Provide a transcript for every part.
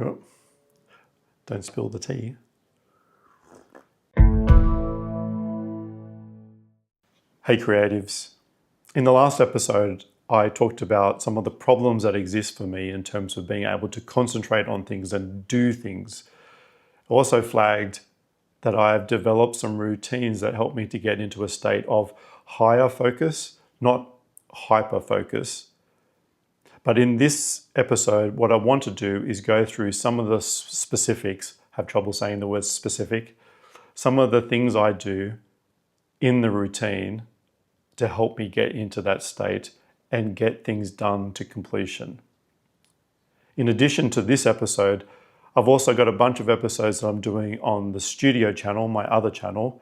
Oh, don't spill the tea. Hey creatives. In the last episode, I talked about some of the problems that exist for me in terms of being able to concentrate on things and do things. I also flagged that I've developed some routines that help me to get into a state of higher focus, not hyper focus. But in this episode, what I want to do is go through some of the specifics, have trouble saying the word specific, some of the things I do in the routine to help me get into that state and get things done to completion. In addition to this episode, I've also got a bunch of episodes that I'm doing on the studio channel, my other channel,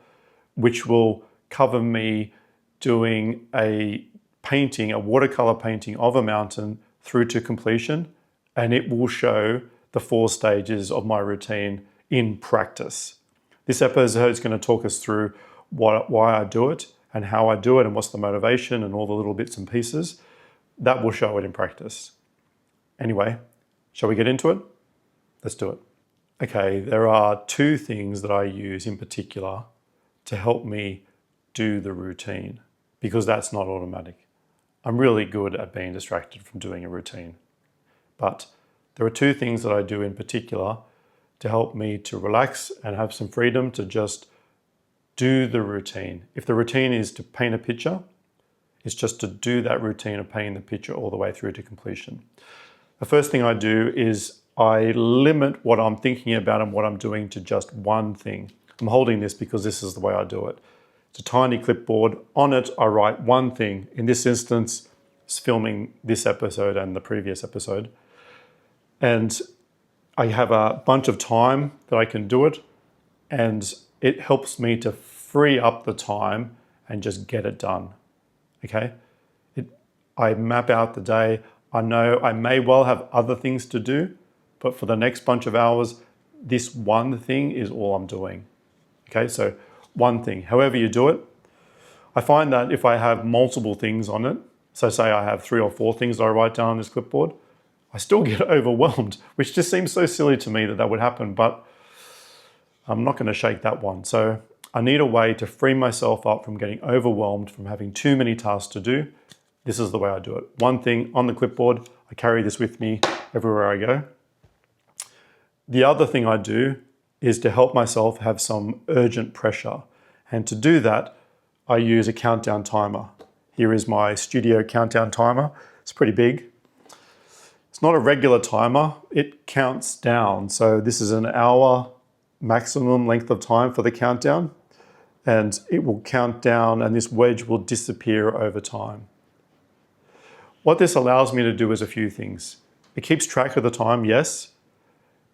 which will cover me doing a painting, a watercolor painting of a mountain through to completion, and it will show the 4 stages of my routine in practice. This episode is going to talk us through why I do it and how I do it and what's the motivation and all the little bits and pieces. That will show it in practice. Anyway, shall we get into it? Let's do it. Okay, there are 2 things that I use in particular to help me do the routine, because that's not automatic. I'm really good at being distracted from doing a routine. But there are 2 things that I do in particular to help me to relax and have some freedom to just do the routine. If the routine is to paint a picture, it's just to do that routine of painting the picture all the way through to completion. The first thing I do is I limit what I'm thinking about and what I'm doing to just one thing. I'm holding this because this is the way I do it. It's a tiny clipboard. On it, I write one thing. In this instance, it's filming this episode and the previous episode. And I have a bunch of time that I can do it. And it helps me to free up the time and just get it done. Okay? I map out the day. I know I may well have other things to do, but for the next bunch of hours, this one thing is all I'm doing. Okay, so one thing, however you do it. I find that if I have multiple things on it, so say I have 3 or 4 things that I write down on this clipboard, I still get overwhelmed, which just seems so silly to me that that would happen, but I'm not going to shake that one. So I need a way to free myself up from getting overwhelmed, from having too many tasks to do. This is the way I do it. One thing on the clipboard, I carry this with me everywhere I go. The other thing I do is to help myself have some urgent pressure. And to do that, I use a countdown timer. Here is my studio countdown timer. It's pretty big. It's not a regular timer. It counts down. So this is an hour maximum length of time for the countdown. And it will count down and this wedge will disappear over time. What this allows me to do is a few things. It keeps track of the time, yes,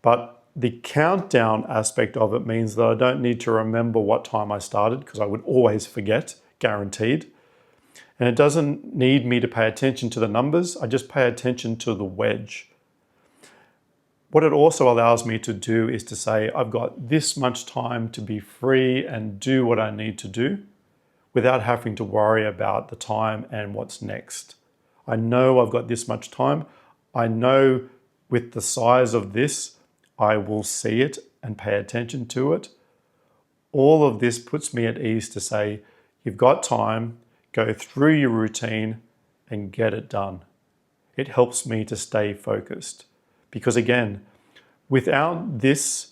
but the countdown aspect of it means that I don't need to remember what time I started, because I would always forget, guaranteed. And it doesn't need me to pay attention to the numbers, I just pay attention to the wedge. What it also allows me to do is to say, I've got this much time to be free and do what I need to do without having to worry about the time and what's next. I know I've got this much time. I know with the size of this, I will see it and pay attention to it. All of this puts me at ease to say, you've got time, go through your routine and get it done. It helps me to stay focused. Because again, without this,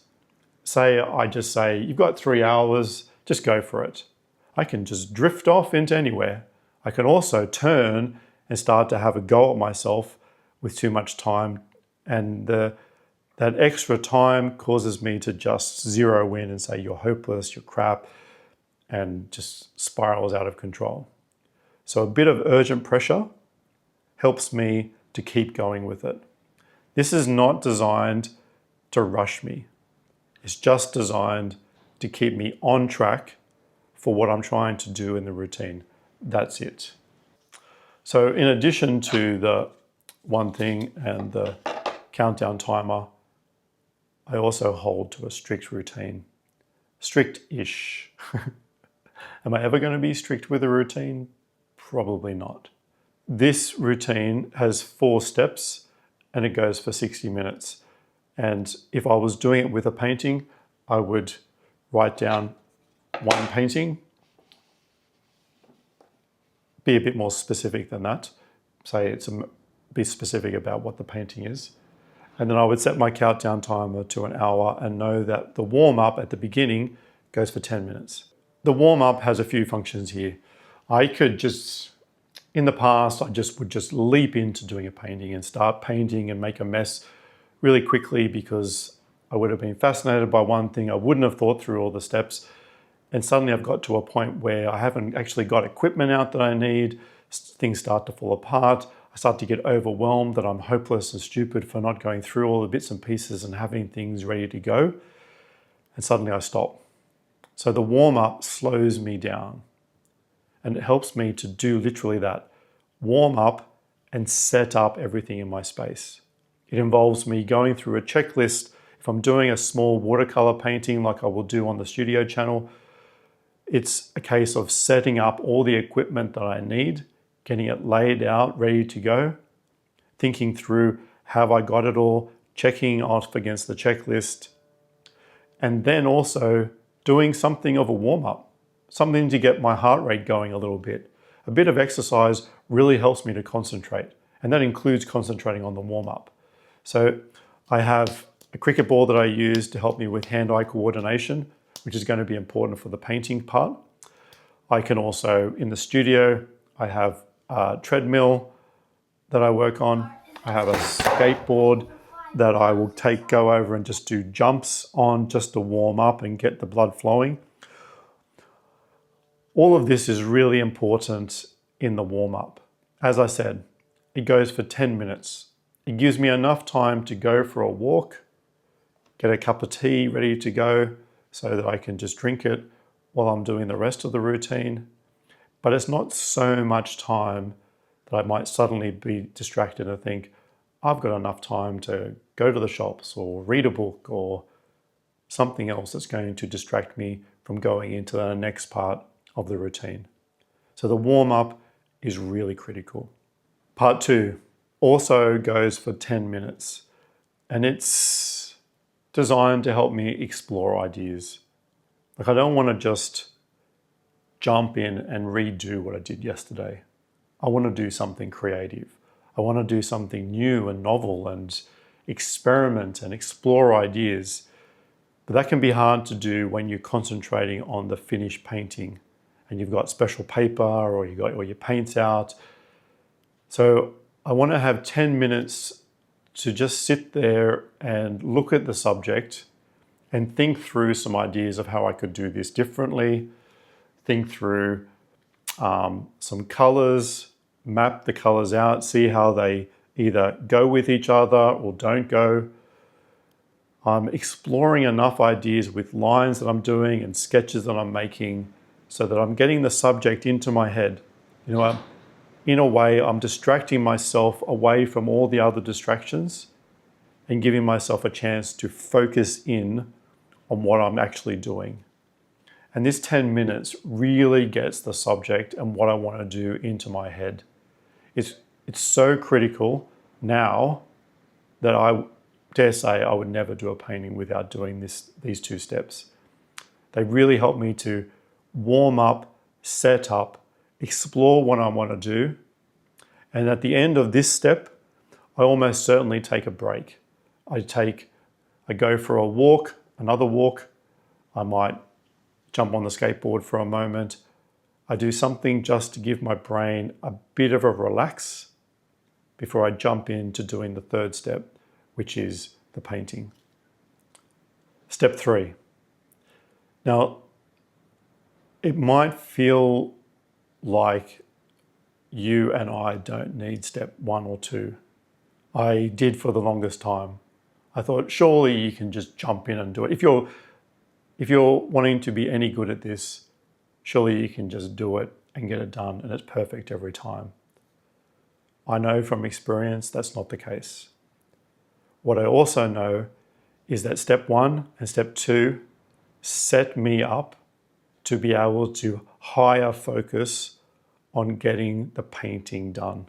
I just say, you've got 3 hours, just go for it. I can just drift off into anywhere. I can also turn and start to have a go at myself with too much time, and that extra time causes me to just zero in and say you're hopeless, you're crap, and just spirals out of control. So a bit of urgent pressure helps me to keep going with it. This is not designed to rush me. It's just designed to keep me on track for what I'm trying to do in the routine. That's it. So in addition to the one thing and the countdown timer, I also hold to a strict routine. Strict-ish. Am I ever going to be strict with a routine? Probably not. This routine has 4 steps and it goes for 60 minutes. And if I was doing it with a painting, I would write down one painting, be a bit more specific than that. Say be specific about what the painting is. And then I would set my countdown timer to an hour and know that the warm up at the beginning goes for 10 minutes. The warm up has a few functions here. I could just, in the past, I would just leap into doing a painting and start painting and make a mess really quickly because I would have been fascinated by one thing. I wouldn't have thought through all the steps. And suddenly I've got to a point where I haven't actually got equipment out that I need. Things start to fall apart. I start to get overwhelmed that I'm hopeless and stupid for not going through all the bits and pieces and having things ready to go. And suddenly I stop. So the warm up slows me down and it helps me to do literally that. Warm up and set up everything in my space. It involves me going through a checklist. If I'm doing a small watercolor painting like I will do on the studio channel, it's a case of setting up all the equipment that I need, getting it laid out, ready to go, thinking through, have I got it all, checking off against the checklist, and then also doing something of a warm-up, something to get my heart rate going a little bit. A bit of exercise really helps me to concentrate, and that includes concentrating on the warm-up. So I have a cricket ball that I use to help me with hand-eye coordination, which is going to be important for the painting part. I can also, in the studio, I have a treadmill that I work on. I have a skateboard that I will go over and just do jumps on just to warm up and get the blood flowing. All of this is really important in the warm-up. As I said, it goes for 10 minutes. It gives me enough time to go for a walk, get a cup of tea ready to go so that I can just drink it while I'm doing the rest of the routine. But it's not so much time that I might suddenly be distracted and think, I've got enough time to go to the shops or read a book or something else that's going to distract me from going into the next part of the routine. So the warm-up is really critical. Part 2 also goes for 10 minutes and it's designed to help me explore ideas. Like I don't want to just jump in and redo what I did yesterday. I want to do something creative. I want to do something new and novel and experiment and explore ideas. But that can be hard to do when you're concentrating on the finished painting and you've got special paper or you got all your paints out. So I want to have 10 minutes to just sit there and look at the subject and think through some ideas of how I could do this differently, think through some colors, map the colors out, see how they either go with each other or don't go. I'm exploring enough ideas with lines that I'm doing and sketches that I'm making so that I'm getting the subject into my head. You know, in a way, I'm distracting myself away from all the other distractions and giving myself a chance to focus in on what I'm actually doing. And this 10 minutes really gets the subject and what I want to do into my head. It's so critical now that I dare say I would never do a painting without doing these 2 steps. They really help me to warm up, set up, explore what I want to do. And at the end of this step, I almost certainly take a break. I go for a walk, another walk. I might jump on the skateboard for a moment. I do something just to give my brain a bit of a relax before I jump into doing the 3rd step, which is the painting. Step 3. Now, it might feel like you and I don't need step 1 or 2. I did for the longest time. I thought, surely you can just jump in and do it. If you're wanting to be any good at this, surely you can just do it and get it done and it's perfect every time. I know from experience that's not the case. What I also know is that step 1 and step 2 set me up to be able to higher focus on getting the painting done.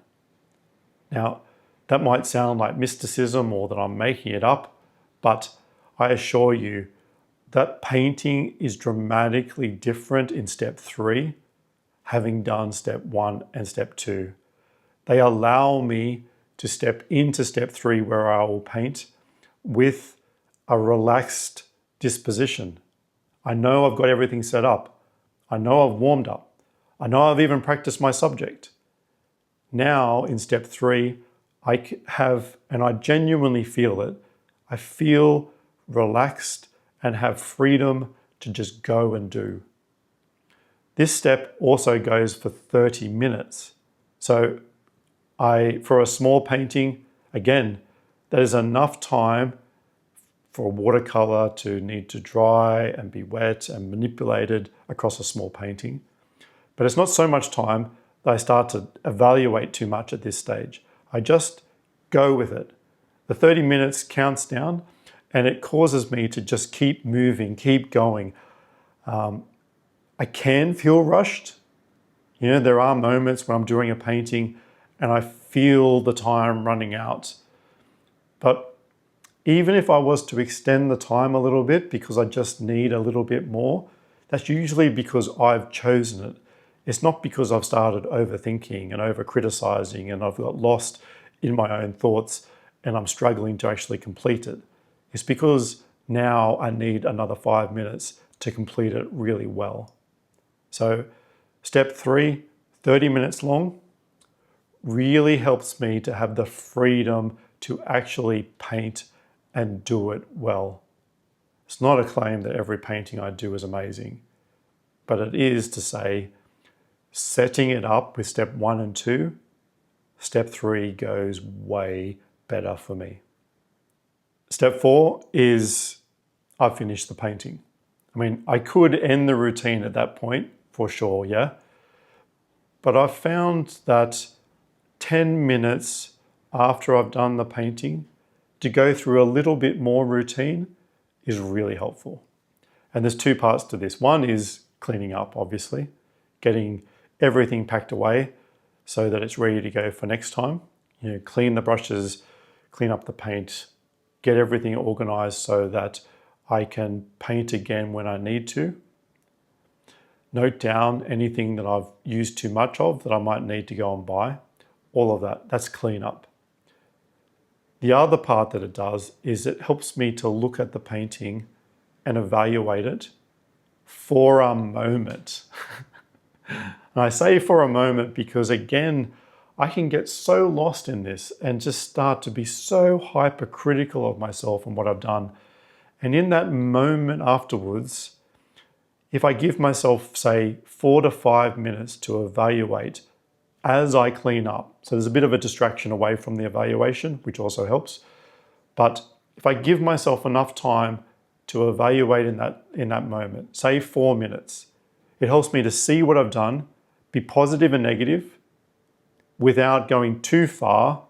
Now, that might sound like mysticism or that I'm making it up, but I assure you that painting is dramatically different in step 3, having done step 1 and step 2. They allow me to step into step 3 where I will paint with a relaxed disposition. I know I've got everything set up. I know I've warmed up. I know I've even practiced my subject. Now in step 3, I have, and I genuinely feel it, I feel relaxed and have freedom to just go and do. This step also goes for 30 minutes. So for a small painting, again, that is enough time for a watercolour to need to dry and be wet and manipulated across a small painting. But it's not so much time that I start to evaluate too much at this stage. I just go with it. The 30 minutes counts down and it causes me to just keep moving, keep going. I can feel rushed. There are moments when I'm doing a painting and I feel the time running out. But even if I was to extend the time a little bit because I just need a little bit more, that's usually because I've chosen it. It's not because I've started overthinking and over-criticizing and I've got lost in my own thoughts and I'm struggling to actually complete it. It's because now I need another 5 minutes to complete it really well. So step 3, 30 minutes long, really helps me to have the freedom to actually paint and do it well. It's not a claim that every painting I do is amazing, but it is to say, setting it up with step 1 and 2, step 3 goes way better for me. Step 4 is I've finished the painting. I mean, I could end the routine at that point for sure, yeah? But I've found that 10 minutes after I've done the painting to go through a little bit more routine is really helpful. And there's 2 parts to this. One is cleaning up, obviously, getting everything packed away so that it's ready to go for next time. Clean the brushes, clean up the paint, get everything organized so that I can paint again when I need to. Note down anything that I've used too much of that I might need to go and buy. All of that, that's clean up. The other part that it does is it helps me to look at the painting and evaluate it for a moment. And I say for a moment because, again, I can get so lost in this and just start to be so hypercritical of myself and what I've done. And in that moment afterwards, if I give myself, say, 4 to 5 minutes to evaluate as I clean up, so there's a bit of a distraction away from the evaluation, which also helps. But if I give myself enough time to evaluate in that moment, say 4 minutes, it helps me to see what I've done, be positive and negative, without going too far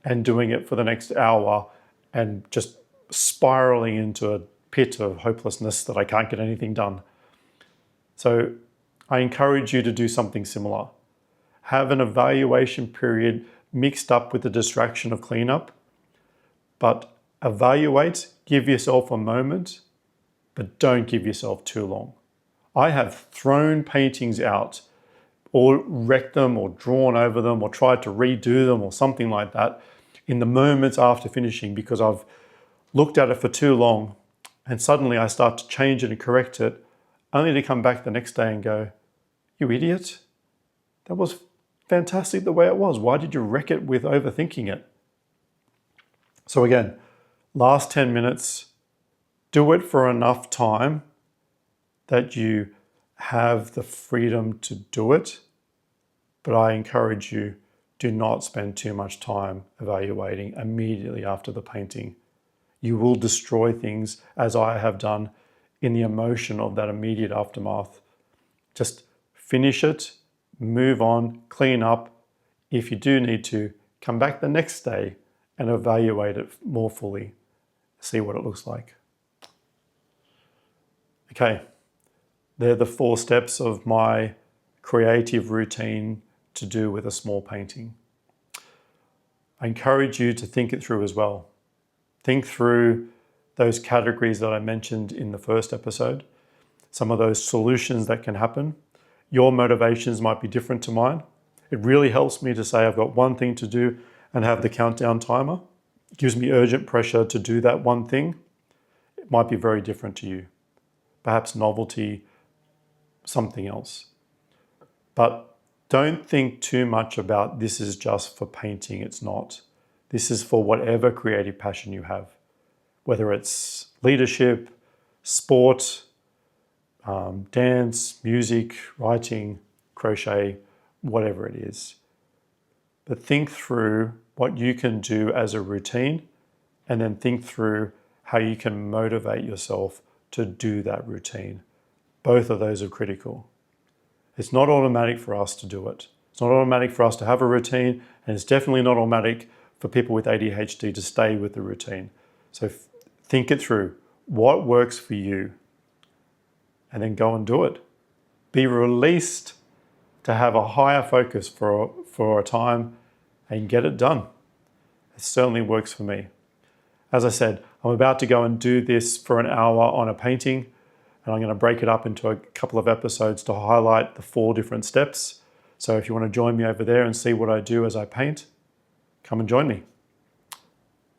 and doing it for the next hour and just spiraling into a pit of hopelessness that I can't get anything done. So I encourage you to do something similar. Have an evaluation period mixed up with the distraction of cleanup, but evaluate, give yourself a moment, but don't give yourself too long. I have thrown paintings out or wrecked them or drawn over them or tried to redo them or something like that in the moments after finishing because I've looked at it for too long and suddenly I start to change it and correct it only to come back the next day and go, "You idiot, that was fantastic the way it was. Why did you wreck it with overthinking it?" So again, last 10 minutes, do it for enough time that you have the freedom to do it. But I encourage you, do not spend too much time evaluating immediately after the painting. You will destroy things, as I have done, in the emotion of that immediate aftermath. Just finish it, move on, clean up. If you do need to, come back the next day and evaluate it more fully. See what it looks like. Okay, they're the 4 steps of my creative routine to do with a small painting. I encourage you to think it through as well. Think through those categories that I mentioned in the first episode, some of those solutions that can happen. Your motivations might be different to mine. It really helps me to say I've got one thing to do and have the countdown timer. It gives me urgent pressure to do that one thing. It might be very different to you. Perhaps novelty, something else. But don't think too much about this is just for painting. It's not. This is for whatever creative passion you have, whether it's leadership, sport, dance, music, writing, crochet, whatever it is. But think through what you can do as a routine, and then think through how you can motivate yourself to do that routine. Both of those are critical. It's not automatic for us to do it. It's not automatic for us to have a routine, and it's definitely not automatic for people with ADHD to stay with the routine. So think it through. What works for you? And then go and do it. Be released to have a higher focus for a time and get it done. It certainly works for me. As I said, I'm about to go and do this for an hour on a painting, and I'm going to break it up into a couple of episodes to highlight the 4 different steps. So if you want to join me over there and see what I do as I paint, come and join me.